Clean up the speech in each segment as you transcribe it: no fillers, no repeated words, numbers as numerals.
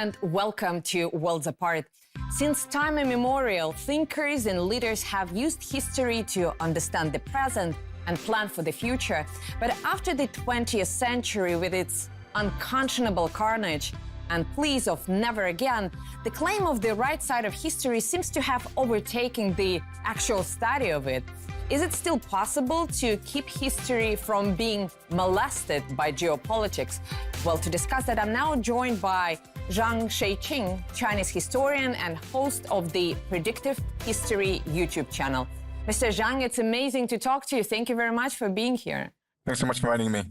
and welcome to Worlds Apart. Since time immemorial, thinkers and leaders have used history to understand the present and plan for the future. But after the 20th century, with its unconscionable carnage and pleas of never again, the claim of the right side of history seems to have overtaken the actual study of it. Is it still possible to keep history from being molested by geopolitics? Well, to discuss that, I'm now joined by Jiang Xueqin, Chinese historian and host of the Predictive History YouTube channel. Mr. Jiang, it's amazing to talk to you. Thank you very much for being here. Thanks so much for inviting me.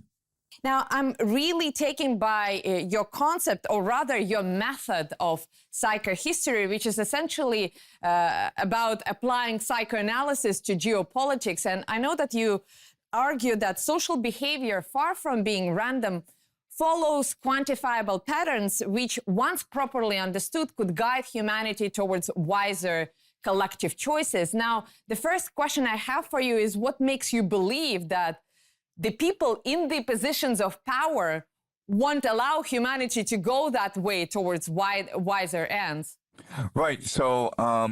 Now, I'm really taken by your concept, or rather your method of psychohistory, which is essentially about applying psychoanalysis to geopolitics. And I know that you argue that social behavior, far from being random, follows quantifiable patterns, which, once properly understood, could guide humanity towards wiser collective choices. Now, the first question I have for you is, what makes you believe that the people in the positions of power won't allow humanity to go that way towards wiser ends? Right. So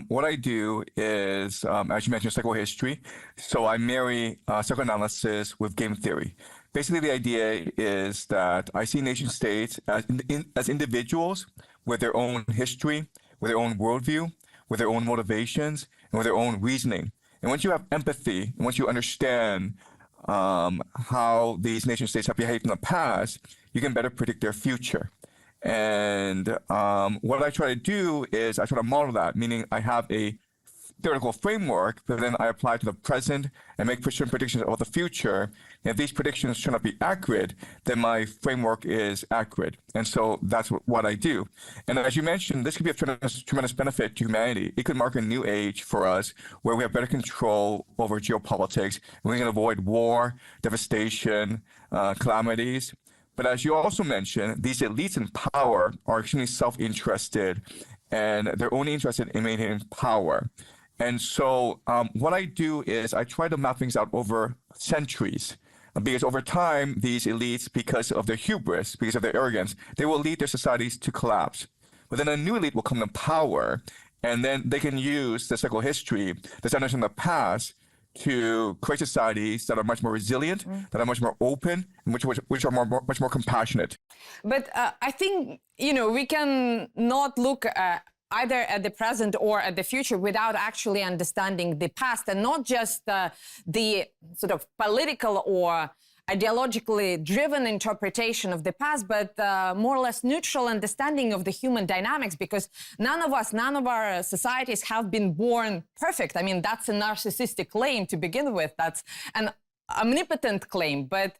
what I do is, as you mentioned, psychohistory. So I marry psychoanalysis with game theory. Basically, the idea is that I see nation states as individuals with their own history, with their own worldview, with their own motivations, and with their own reasoning. And once you have empathy, and once you understand how these nation states have behaved in the past, you can better predict their future. And what I try to do is I try to model that, meaning I have a theoretical framework, but then I apply it to the present and make certain predictions about the future. And if these predictions turn out to be accurate, then my framework is accurate. And so that's what I do. And as you mentioned, this could be of tremendous benefit to humanity. It could mark a new age for us where we have better control over geopolitics, and we can avoid war, devastation, calamities. But as you also mentioned, these elites in power are extremely self-interested, and they're only interested in maintaining power. And so what I do is I try to map things out over centuries, because over time, these elites, because of their hubris, because of their arrogance, they will lead their societies to collapse. But then a new elite will come to power, and then they can use the psychohistory, this understanding of the past, to create societies that are much more resilient, that are much more open, and which are much more compassionate. But I think, we can not look either at the present or at the future without actually understanding the past, and not just the sort of political or ideologically driven interpretation of the past, but more or less neutral understanding of the human dynamics, because none of our societies have been born perfect. I mean, that's a narcissistic claim to begin with. That's an omnipotent claim. But,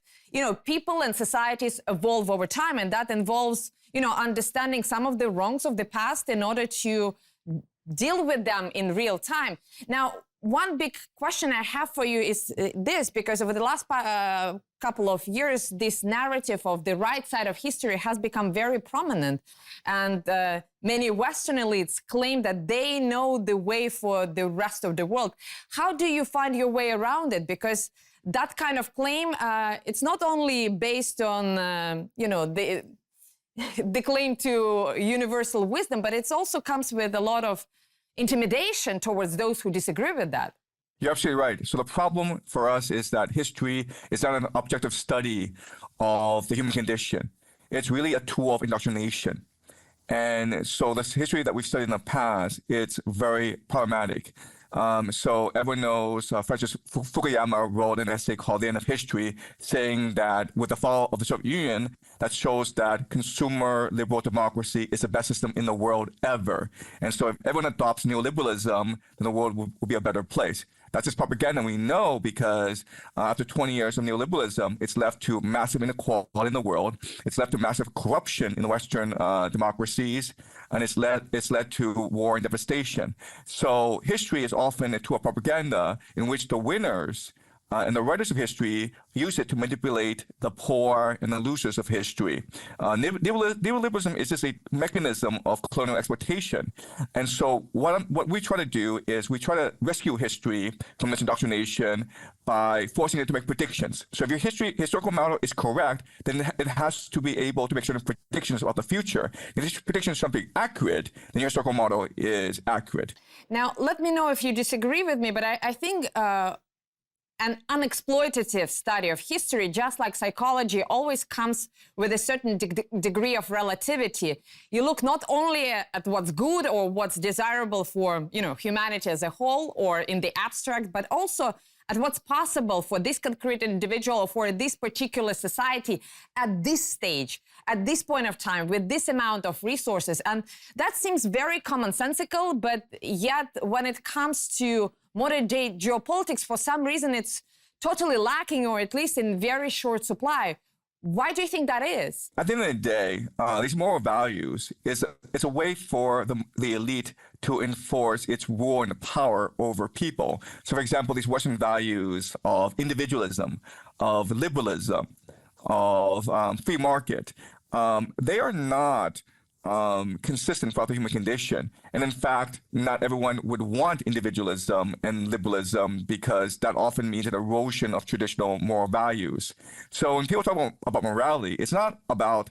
people and societies evolve over time, and that involves, understanding some of the wrongs of the past in order to deal with them in real time. Now, one big question I have for you is this, because over the last couple of years, this narrative of the right side of history has become very prominent. And many Western elites claim that they know the way for the rest of the world. How do you find your way around it? Because that kind of claim, it's not only based on, the claim to universal wisdom, but it also comes with a lot of intimidation towards those who disagree with that. You're absolutely right. So the problem for us is that history is not an objective study of the human condition. It's really a tool of indoctrination. And so the history that we've studied in the past, it's very problematic. So everyone knows Francis Fukuyama wrote an essay called The End of History, saying that with the fall of the Soviet Union, that shows that consumer liberal democracy is the best system in the world ever. And so if everyone adopts neoliberalism, then the world will be a better place. That's just propaganda, we know, because after 20 years of neoliberalism, it's left to massive inequality in the world. It's left to massive corruption in the Western democracies, and it's led to war and devastation. So history is often a tool of propaganda in which the winners and the writers of history use it to manipulate the poor and the losers of history. Neoliberalism is just a mechanism of colonial exploitation. And so what we try to do is we try to rescue history from this indoctrination by forcing it to make predictions. So if your historical model is correct, then it has to be able to make certain predictions about the future. If this prediction is something accurate, then your historical model is accurate. Now, let me know if you disagree with me, but I think an unexploitative study of history, just like psychology, always comes with a certain degree of relativity. You look not only at what's good or what's desirable for, humanity as a whole or in the abstract, but also at what's possible for this concrete individual or for this particular society at this stage, at this point of time, with this amount of resources. And that seems very commonsensical, but yet when it comes to modern day geopolitics, for some reason it's totally lacking, or at least in very short supply. Why do you think that is? At the end of the day, these moral values is a way for the elite to enforce its rule and power over people. So, for example, these Western values of individualism, of liberalism, of free market, they are not consistent throughout the human condition. And in fact, not everyone would want individualism and liberalism because that often means an erosion of traditional moral values. So when people talk about morality, it's not about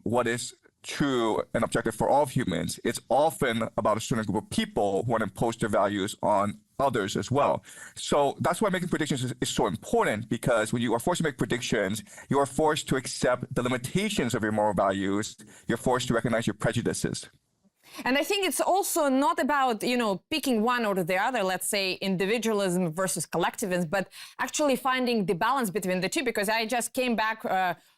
what is true and objective for all humans. It's often about a certain group of people who want to impose their values on others as well. So that's why making predictions is so important, because when you are forced to make predictions, you are forced to accept the limitations of your moral values. You're forced to recognize your prejudices. And I think it's also not about, picking one or the other, let's say individualism versus collectivism, but actually finding the balance between the two, because I just came back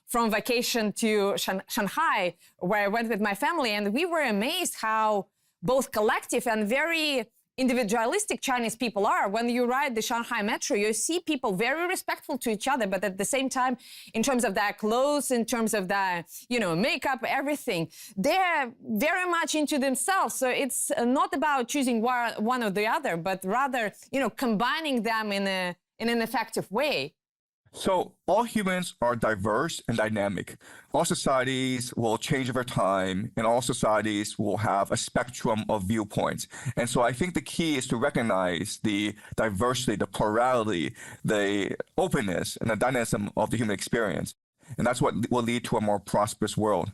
from vacation to Shanghai, where I went with my family, and we were amazed how both collective and very individualistic Chinese people are. When you ride the Shanghai metro, you see people very respectful to each other, but at the same time, in terms of their clothes, in terms of their, makeup, everything, they're very much into themselves. So it's not about choosing one or the other, but rather, combining them in an effective way. So all humans are diverse and dynamic. All societies will change over time, and all societies will have a spectrum of viewpoints. And so I think the key is to recognize the diversity, the plurality, the openness, and the dynamism of the human experience. And that's what will lead to a more prosperous world.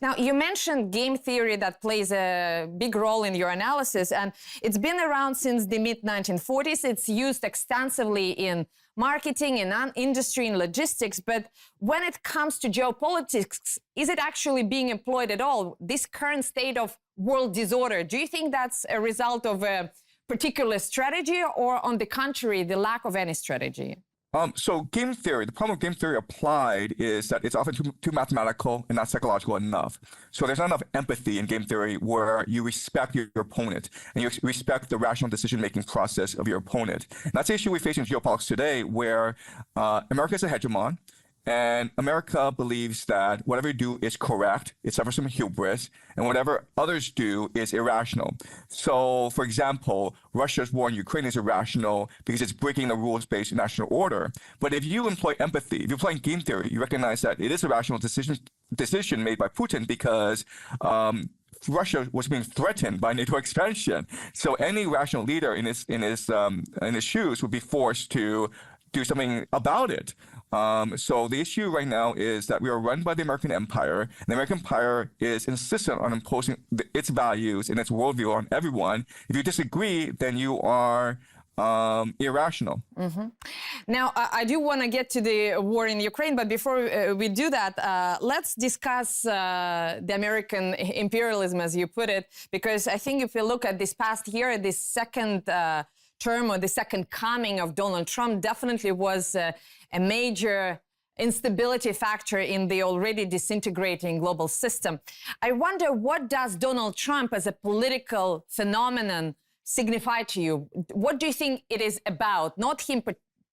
Now, you mentioned game theory that plays a big role in your analysis, and it's been around since the mid-1940s. It's used extensively in marketing, in industry, in logistics. But when it comes to geopolitics, is it actually being employed at all? This current state of world disorder, do you think that's a result of a particular strategy, or on the contrary, the lack of any strategy? So game theory, the problem with game theory applied is that it's often too mathematical and not psychological enough. So there's not enough empathy in game theory where you respect your opponent and you respect the rational decision-making process of your opponent. And that's the issue we face in geopolitics today, where America is a hegemon. And America believes that whatever you do is correct. It suffers from hubris. And whatever others do is irrational. So, for example, Russia's war in Ukraine is irrational because it's breaking the rules-based national order. But if you employ empathy, if you apply game theory, you recognize that it is a rational decision made by Putin because Russia was being threatened by NATO expansion. So any rational leader in his shoes would be forced to do something about it. So the issue right now is that we are run by the American empire. And the American empire is insistent on imposing its values and its worldview on everyone. If you disagree, then you are irrational. Mm-hmm. Now, I do want to get to the war in Ukraine, but before we do that, let's discuss the American imperialism, as you put it, because I think if we look at this past year, this second term or the second coming of Donald Trump definitely was a major instability factor in the already disintegrating global system. I wonder, what does Donald Trump as a political phenomenon signify to you? What do you think it is about? Not him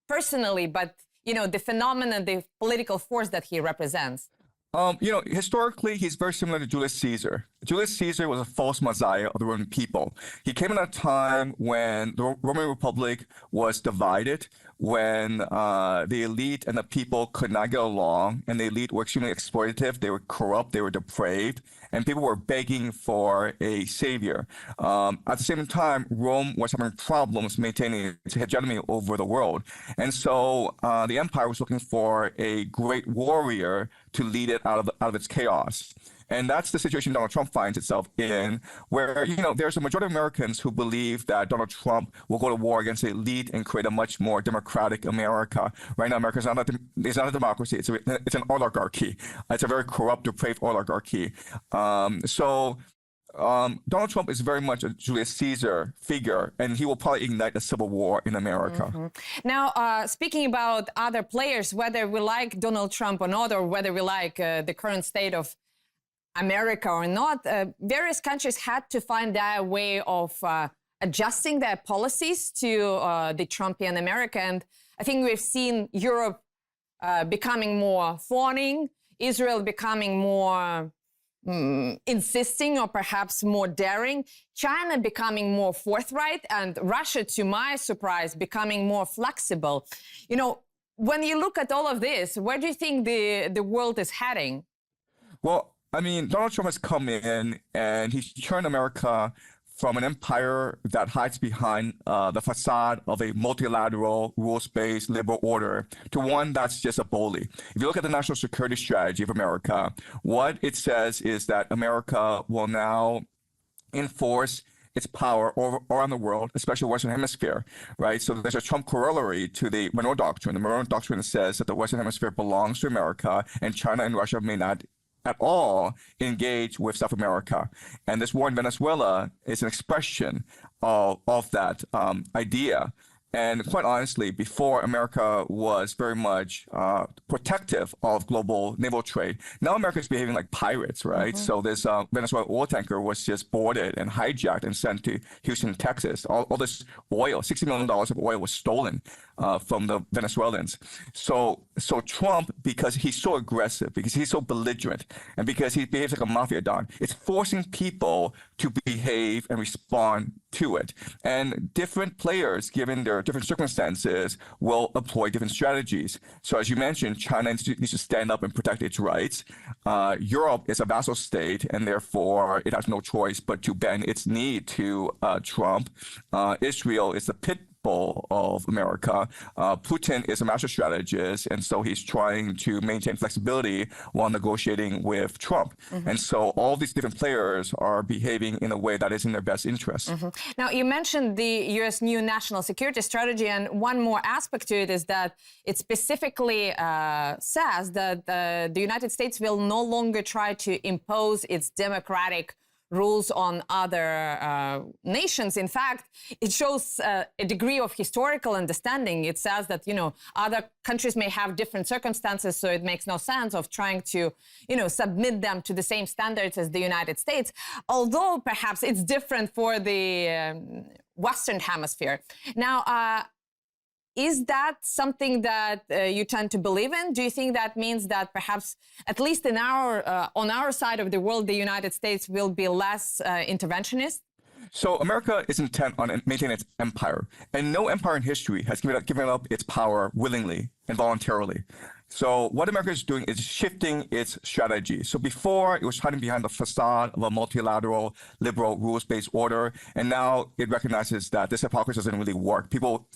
personally, but, the phenomenon, the political force that he represents. Historically, he's very similar to Julius Caesar. Julius Caesar was a false messiah of the Roman people. He came at a time when the Roman Republic was divided, when the elite and the people could not get along, and the elite were extremely exploitative, they were corrupt, they were depraved, and people were begging for a savior. At the same time, Rome was having problems maintaining its hegemony over the world. And so the empire was looking for a great warrior to lead it out of its chaos. And that's the situation Donald Trump finds itself in, where, there's a majority of Americans who believe that Donald Trump will go to war against the elite and create a much more democratic America. Right now, America is not a democracy. It's an oligarchy. It's a very corrupt, depraved oligarchy. Donald Trump is very much a Julius Caesar figure, and he will probably ignite a civil war in America. Mm-hmm. Now, speaking about other players, whether we like Donald Trump or not, or whether we like the current state of America or not, various countries had to find their way of adjusting their policies to the Trumpian America. And I think we've seen Europe becoming more fawning, Israel becoming more insisting or perhaps more daring, China becoming more forthright, and Russia, to my surprise, becoming more flexible. When you look at all of this, where do you think the world is heading? Well, Donald Trump has come in and he's turned America from an empire that hides behind the facade of a multilateral, rules-based liberal order to one that's just a bully. If you look at the national security strategy of America, what it says is that America will now enforce its power around the world, especially the Western Hemisphere, right? So there's a Trump corollary to the Monroe Doctrine. The Monroe Doctrine says that the Western Hemisphere belongs to America, and China and Russia may not at all engage with South America. And this war in Venezuela is an expression of that idea. And quite honestly, before, America was very much protective of global naval trade. Now America is behaving like pirates, right? Mm-hmm. So this Venezuela oil tanker was just boarded and hijacked and sent to Houston, Texas. All this oil, $60 million of oil was stolen from the Venezuelans. So Trump, because he's so aggressive, because he's so belligerent, and because he behaves like a mafia don, it's forcing people to behave and respond to it. And different players, given their different circumstances, will employ different strategies. So as you mentioned, China needs to stand up and protect its rights. Europe is a vassal state, and therefore it has no choice but to bend its knee to Trump. Israel is the pit bull of America. Putin is a master strategist, and so he's trying to maintain flexibility while negotiating with Trump. Mm-hmm. And so all these different players are behaving in a way that is in their best interest. Mm-hmm. Now, you mentioned the U.S. new national security strategy, and one more aspect to it is that it specifically says that the United States will no longer try to impose its democratic rules on other nations. In fact, it shows a degree of historical understanding. It says that, other countries may have different circumstances, so it makes no sense of trying to, submit them to the same standards as the United States, although perhaps it's different for the Western Hemisphere. Now, is that something that you tend to believe in? Do you think that means that perhaps, at least in on our side of the world, the United States will be less interventionist? So America is intent on maintaining its empire, and no empire in history has given up its power willingly and voluntarily. So what America is doing is shifting its strategy. So before, it was hiding behind the facade of a multilateral, liberal, rules-based order, and now it recognizes that this hypocrisy doesn't really work. People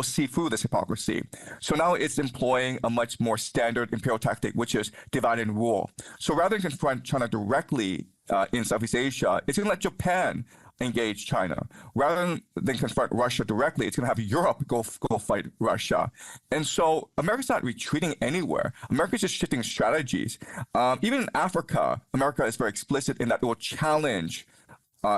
see through this hypocrisy. So now it's employing a much more standard imperial tactic, which is divide and rule. So rather than confront China directly in Southeast Asia, it's going to let Japan engage China. Rather than confront Russia directly, it's going to have Europe go fight Russia. And so America's not retreating anywhere. America's just shifting strategies. Even in Africa, America is very explicit in that it will challenge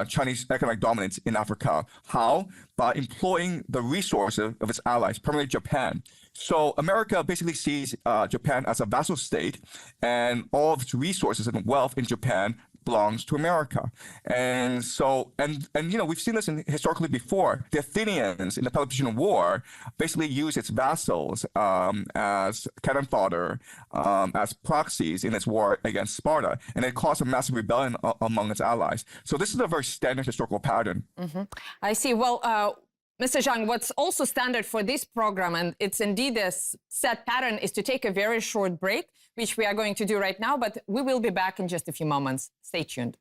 Chinese economic dominance in Africa. How? By employing the resources of its allies, primarily Japan. So America basically sees Japan as a vassal state, and all of its resources and wealth in Japan belongs to America. And so, and we've seen this historically before. The Athenians in the Peloponnesian War basically used its vassals as cannon fodder, as proxies in its war against Sparta, and it caused a massive rebellion among its allies. So this is a very standard historical pattern. Mm-hmm. I see. Well, Mr. Jiang, what's also standard for this program, and it's indeed a set pattern, is to take a very short break, which we are going to do right now, but we will be back in just a few moments. Stay tuned.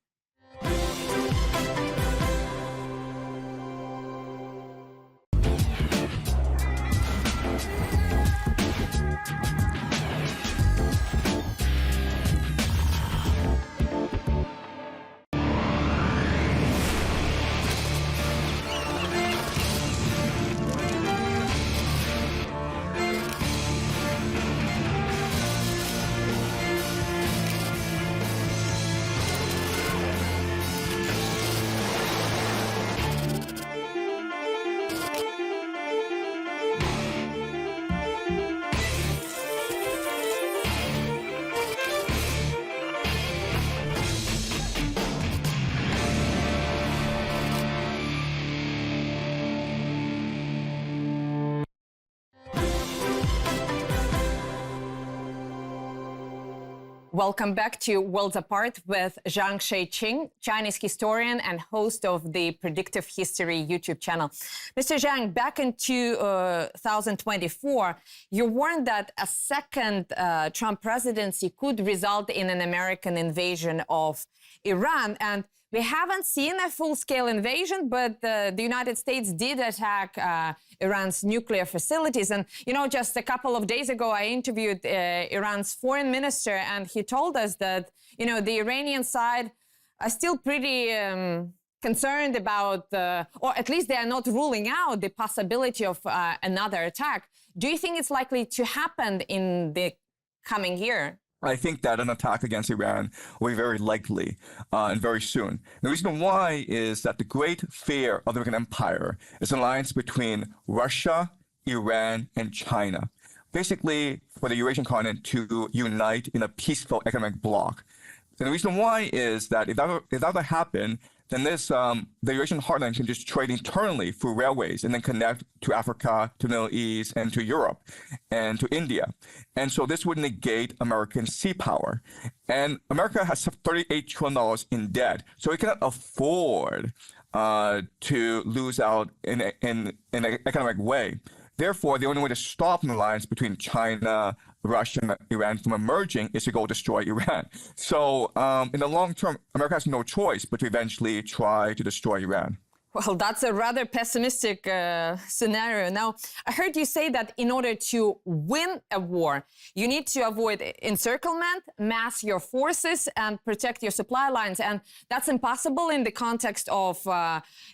Welcome back to Worlds Apart with Jiang Xueqin, Chinese historian and host of the Predictive History YouTube channel. Mr. Jiang, back in 2024, you warned that a second Trump presidency could result in an American invasion of Iran. And we haven't seen a full-scale invasion, but the United States did attack Iran's nuclear facilities. And, you know, just a couple of days ago, I interviewed Iran's foreign minister, and he told us that, you know, the Iranian side are still pretty concerned about, or at least they are not ruling out the possibility of another attack. Do you think it's likely to happen in the coming year? I think that an attack against Iran will be very likely and very soon. The reason why is that the great fear of the American empire is an alliance between Russia, Iran, and China. Basically, for the Eurasian continent to unite in a peaceful economic bloc. And the reason why is that if that were to happen, then this the Eurasian heartland can just trade internally through railways and then connect to Africa, to the Middle East, and to Europe, and to India. And so this would negate American sea power. And America has $38 trillion in debt, so it cannot afford to lose out in an economic way. Therefore, the only way to stop an alliance between China, Russia, and Iran from emerging is to go destroy Iran. So in the long term, America has no choice but to eventually try to destroy Iran. Well, that's a rather pessimistic scenario. Now, I heard you say that in order to win a war, you need to avoid encirclement, mass your forces, and protect your supply lines. And that's impossible in the context of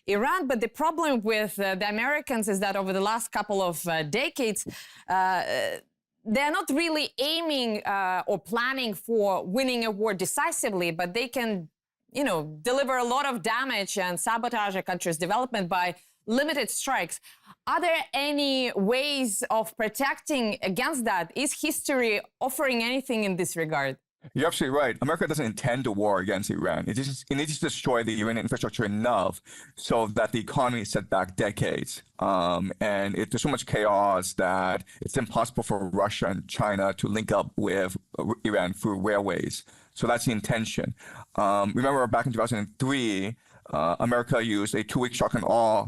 Iran. But the problem with the Americans is that over the last couple of decades, they're not really aiming or planning for winning a war decisively, but they can, you know, deliver a lot of damage and sabotage a country's development by limited strikes. Are there any ways of protecting against that? Is history offering anything in this regard? You're absolutely right. America doesn't intend a war against Iran. It needs to destroy the Iranian infrastructure enough so that the economy is set back decades. There's so much chaos that it's impossible for Russia and China to link up with Iran through railways. So that's the intention. Remember back in 2003, America used a 2-week shock and awe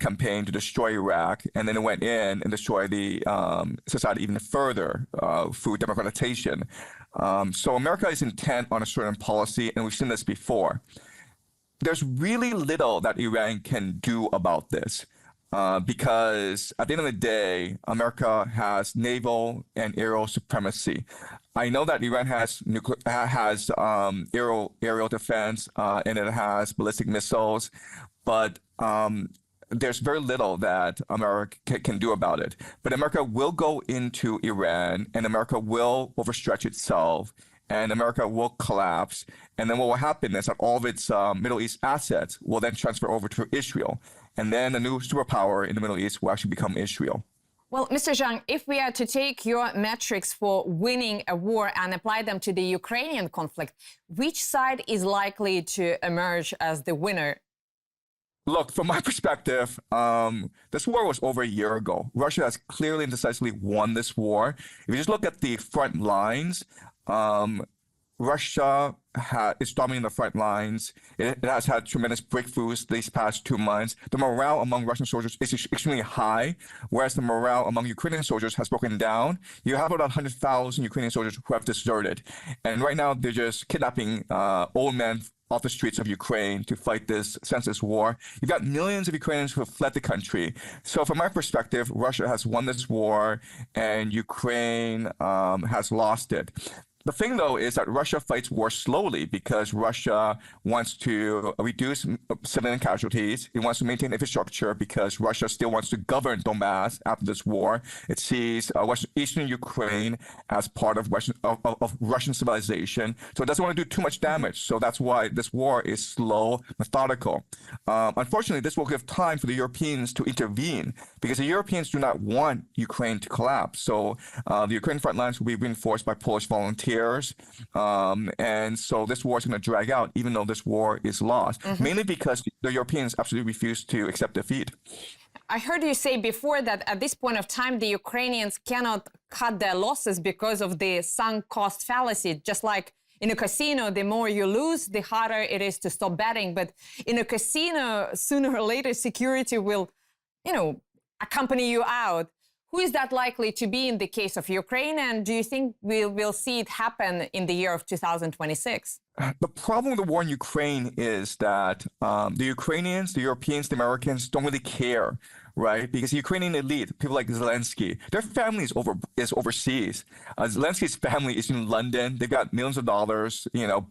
campaign to destroy Iraq, and then it went in and destroyed the society even further through democratization. So America is intent on a certain policy, and we've seen this before. There's really little that Iran can do about this. Because at the end of the day, America has naval and aerial supremacy. I know that Iran has aerial defense and it has ballistic missiles, but there's very little that America can do about it. But America will go into Iran, and America will overstretch itself, and America will collapse. And then what will happen is that all of its Middle East assets will then transfer over to Israel. And then the new superpower in the Middle East will actually become Israel. Well, Mr. Jiang, if we are to take your metrics for winning a war and apply them to the Ukrainian conflict, which side is likely to emerge as the winner? Look, from my perspective, this war was over a year ago. Russia has clearly and decisively won this war. If you just look at the front lines, Russia is dominating the front lines. It has had tremendous breakthroughs these past 2 months. The morale among Russian soldiers is extremely high, whereas the morale among Ukrainian soldiers has broken down. You have about 100,000 Ukrainian soldiers who have deserted. And right now, they're just kidnapping old men off the streets of Ukraine to fight this senseless war. You've got millions of Ukrainians who have fled the country. So from my perspective, Russia has won this war and Ukraine has lost it. The thing, though, is that Russia fights war slowly because Russia wants to reduce civilian casualties. It wants to maintain infrastructure because Russia still wants to govern Donbass after this war. It sees eastern Ukraine as part of Russian civilization. So it doesn't want to do too much damage. So that's why this war is slow, methodical. Unfortunately, this will give time for the Europeans to intervene because the Europeans do not want Ukraine to collapse. So the Ukrainian front lines will be reinforced by Polish volunteers. And so this war is going to drag out, even though this war is lost, mainly because the Europeans absolutely refuse to accept defeat. I heard you say before that at this point of time, the Ukrainians cannot cut their losses because of the sunk cost fallacy. Just like in a casino, the more you lose, the harder it is to stop betting. But in a casino, sooner or later, security will, accompany you out. Who is that likely to be in the case of Ukraine? And do you think we'll see it happen in the year of 2026? The problem with the war in Ukraine is that the Ukrainians, the Europeans, the Americans don't really care, right? Because the Ukrainian elite, people like Zelensky, their family is overseas. Zelensky's family is in London. They've got millions of dollars,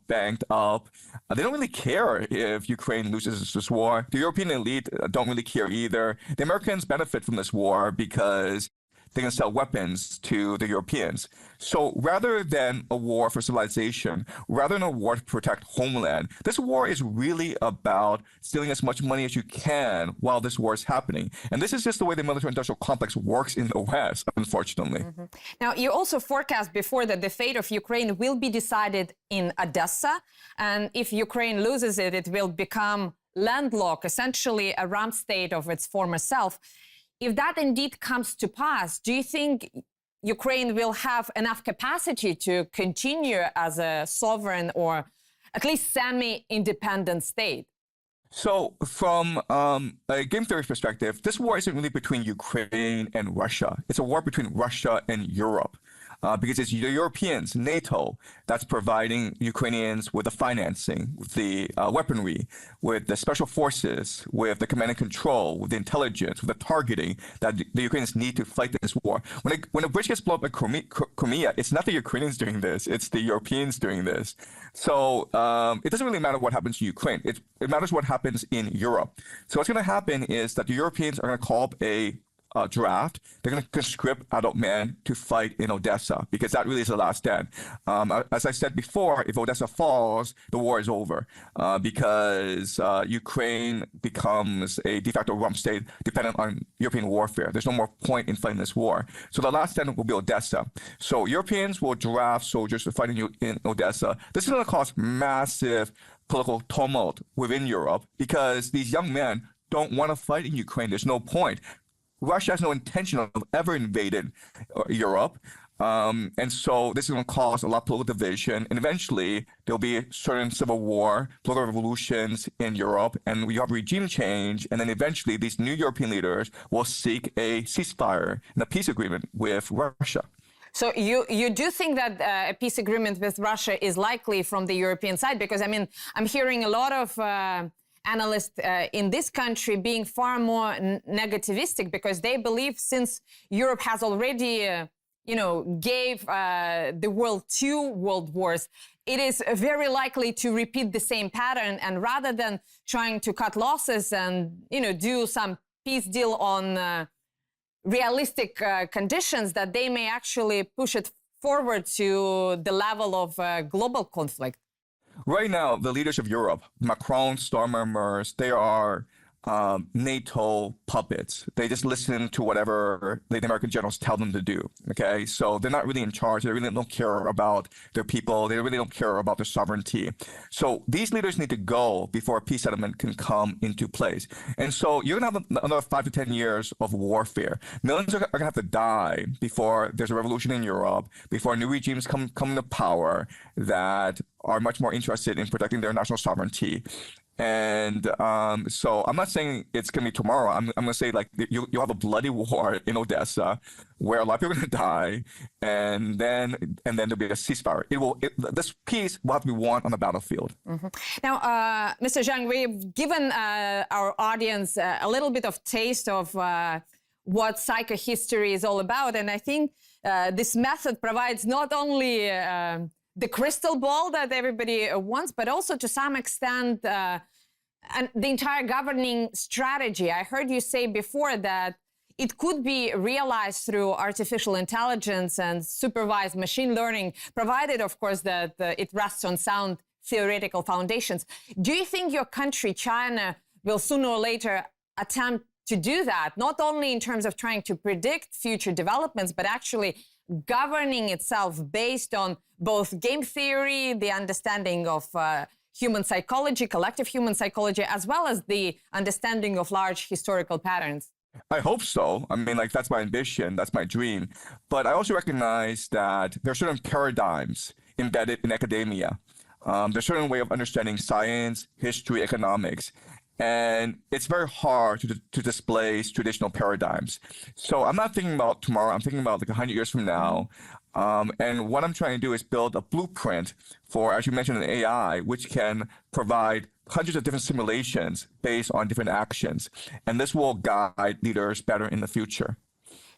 banked up. They don't really care if Ukraine loses this war. The European elite don't really care either. The Americans benefit from this war because they can sell weapons to the Europeans. So rather than a war for civilization, rather than a war to protect homeland, this war is really about stealing as much money as you can while this war is happening. And this is just the way the military-industrial complex works in the West, unfortunately. Now, you also forecast before that the fate of Ukraine will be decided in Odessa. And if Ukraine loses it, it will become landlocked, essentially a rump state of its former self. If that indeed comes to pass, do you think Ukraine will have enough capacity to continue as a sovereign or at least semi-independent state? So from a game theory perspective, this war isn't really between Ukraine and Russia. It's a war between Russia and Europe. Because it's the Europeans, NATO, that's providing Ukrainians with the financing, with the weaponry, with the special forces, with the command and control, with the intelligence, with the targeting that the Ukrainians need to fight this war. When a bridge gets blown up at Crimea, it's not the Ukrainians doing this, it's the Europeans doing this. So it doesn't really matter what happens to Ukraine. It matters what happens in Europe. So what's going to happen is that the Europeans are going to call up a draft. They're going to conscript adult men to fight in Odessa because that really is the last stand. As I said before, if Odessa falls, the war is over because Ukraine becomes a de facto rump state dependent on European warfare. There's no more point in fighting this war. So the last stand will be Odessa. So Europeans will draft soldiers to fight in Odessa. This is going to cause massive political tumult within Europe because these young men don't want to fight in Ukraine. There's no point. Russia has no intention of ever invading Europe. And so this is going to cause a lot of political division. And eventually, there'll be a certain civil war, political revolutions in Europe, and we have regime change. And then eventually, these new European leaders will seek a ceasefire and a peace agreement with Russia. So you do think that a peace agreement with Russia is likely from the European side? Because, I mean, I'm hearing a lot of analysts in this country being far more negativistic because they believe since Europe has already, gave the world 2 world wars, it is very likely to repeat the same pattern. And rather than trying to cut losses and, do some peace deal on realistic conditions, that they may actually push it forward to the level of global conflict. Right now, the leaders of Europe, Macron, Starmer, Merz, they are NATO puppets. They just listen to whatever the American generals tell them to do. Okay, so they're not really in charge. They really don't care about their people. They really don't care about their sovereignty. So these leaders need to go before a peace settlement can come into place. And so you're gonna have another 5 to 10 years of warfare. Millions are gonna have to die before there's a revolution in Europe, before new regimes come to power that are much more interested in protecting their national sovereignty. And so I'm not saying it's going to be tomorrow. I'm going to say like you'll have a bloody war in Odessa where a lot of people are going to die, and then there'll be a ceasefire. This peace will have to be won on the battlefield. Mm-hmm. Now, Mr. Jiang, we've given our audience a little bit of taste of what psychohistory is all about, and I think this method provides not only the crystal ball that everybody wants, but also to some extent and the entire governing strategy. I heard you say before that it could be realized through artificial intelligence and supervised machine learning, provided, of course, that it rests on sound theoretical foundations. Do you think your country, China, will sooner or later attempt to do that, not only in terms of trying to predict future developments, but actually governing itself based on both game theory, the understanding of human psychology, collective human psychology, as well as the understanding of large historical patterns? I hope so. I mean, like, that's my ambition, that's my dream. But I also recognize that there are certain paradigms embedded in academia. There's a certain way of understanding science, history, economics. And it's very hard to displace traditional paradigms. So I'm not thinking about tomorrow. I'm thinking about like 100 years from now. And what I'm trying to do is build a blueprint for, as you mentioned, an AI, which can provide hundreds of different simulations based on different actions. And this will guide leaders better in the future.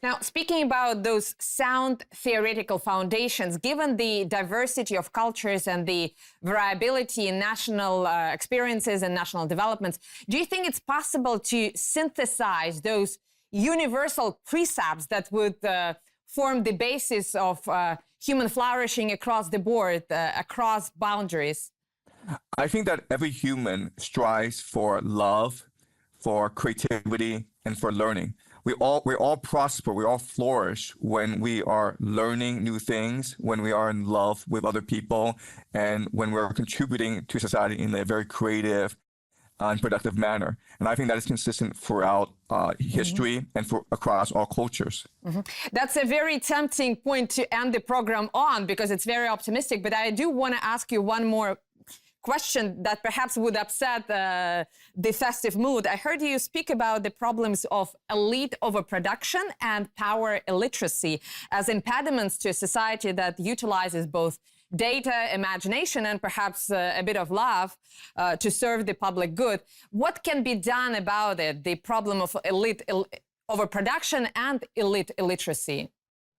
Now, speaking about those sound theoretical foundations, given the diversity of cultures and the variability in national experiences and national developments, do you think it's possible to synthesize those universal precepts that would form the basis of human flourishing across the board, across boundaries? I think that every human strives for love, for creativity, and for learning. We all prosper, we all flourish when we are learning new things, when we are in love with other people, and when we're contributing to society in a very creative and productive manner. And I think that is consistent throughout history and across all cultures. Mm-hmm. That's a very tempting point to end the program on, because it's very optimistic. But I do want to ask you one more question that perhaps would upset the festive mood. I heard you speak about the problems of elite overproduction and power illiteracy as impediments to a society that utilizes both data, imagination, and perhaps a bit of love to serve the public good. What can be done about it, the problem of elite overproduction and elite illiteracy?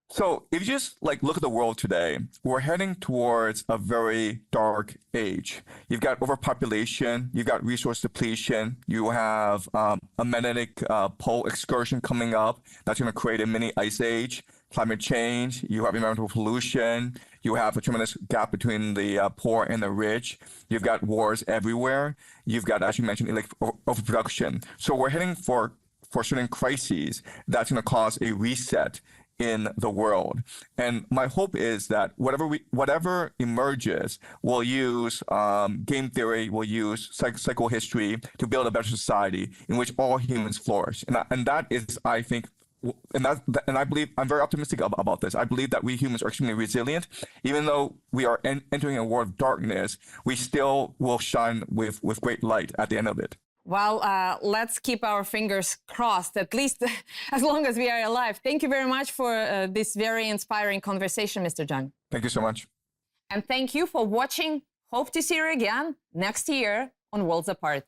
So if you just like look at the world today, we're heading towards a very dark age. You've got overpopulation, you've got resource depletion, you have a magnetic pole excursion coming up that's going to create a mini ice age, climate change, you have environmental pollution, you have a tremendous gap between the poor and the rich, you've got wars everywhere, you've got, as you mentioned, overproduction. So we're heading for certain crises that's going to cause a reset in the world. And my hope is that whatever emerges, we'll use game theory, we'll use psychohistory to build a better society in which all humans flourish. And that is, I think, and I believe, I'm very optimistic about this. I believe that we humans are extremely resilient. Even though we are entering a world of darkness, we still will shine with great light at the end of it. Well, let's keep our fingers crossed, at least as long as we are alive. Thank you very much for this very inspiring conversation, Mr. Jiang. Thank you so much. And thank you for watching. Hope to see you again next year on Worlds Apart.